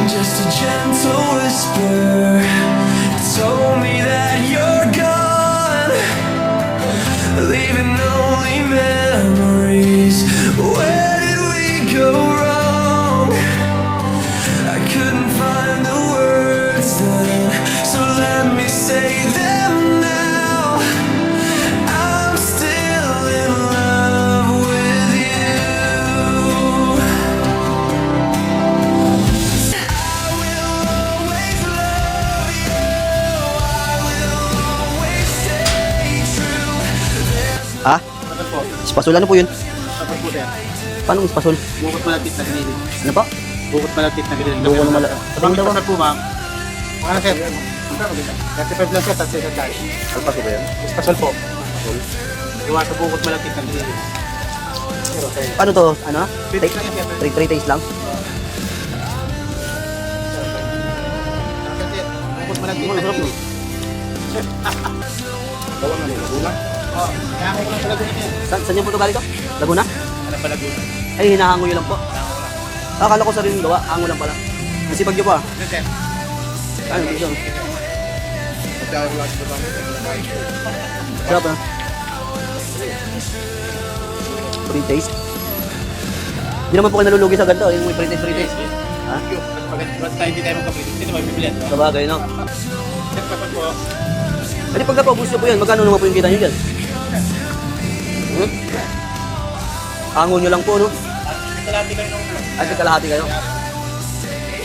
Just a gentle whisper told me that you're gone, leaving only memories. Where did we go wrong? I couldn't find the words then, so let me say them now. I'm still in love with you. I will always love you. I will always stay true. Ha? Kapag po. Spasol, ano po yun? Kapag po sir. Paano spasol? Bukot malapit na gilid. Ano po? Bukot malapit na gilid. Bukot na malapit. Kapag kapag po ma'am. Ano sir? 35 lang sir, tapos sir tayo. Alpaso ba yan? Spasol po. Iwa sa bukot malapit na gilid. Paano to? Ano? Three lang yan, sir. 3 days lang? Bukot malapit na Masarap gilid. Bawang ano? Laguna? Oh, kaya ko lang pala ganyan yan. Saan yung po ito galing to? Laguna? Ano pala Laguna? Ay, hinahango nyo lang po. Akala ko sariling gawa. Hango lang pala. Masipag nyo po ah. Ano sir? Ano dito? Sarap ah. 3 days? Hindi naman po kayo nalulugi sa ganito. Yung may 3 days. Ha? Pag tayo hindi tayo magkapit, sino magbibilihan? Sabagay, no? Sir, kapag po. Hindi pag napaubos nyo po yan, magkano naman po yung kita nyo dyan? Hango nyo lang po, no? Kalati kayo nung Ay, kalahati kayo.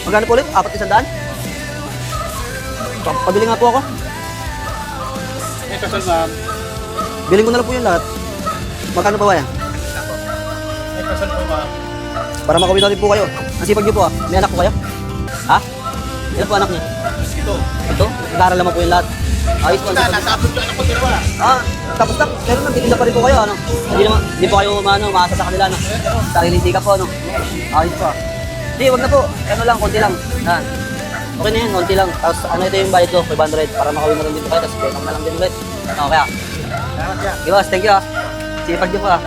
Magkano po ulit? 4,100? Pabili nga po ako. may kasal ma'am. Biling ko na lang po yung lahat. Magkano pa ba yan? May kasal po ma'am. Para makawin na rin po kayo. Ang sipag niyo po ah. May anak po kayo? Ha? Ilan po anak niyo? Ito. Ito? Nag-aaral naman po yung lahat. Ayos po. Nasa abot ko anak ko dalawa. Ah, tapos na. Pero nagtitinda pa rin po kayo, ano? Hindi po kayo maasa sa kanila, no? Sariling tika po, ano? Ayos po. Hindi, wag na po. Ano lang, konti lang. Ha? Okay na yun, konti lang. Tapos ano ito yung bayad ko, 500 para makawin na rin dito kayo. Tapos pekang na lang din ulit. Ano, kaya? Salamat siya. Okay, boss, thank you ah. Sipag niyo po ah.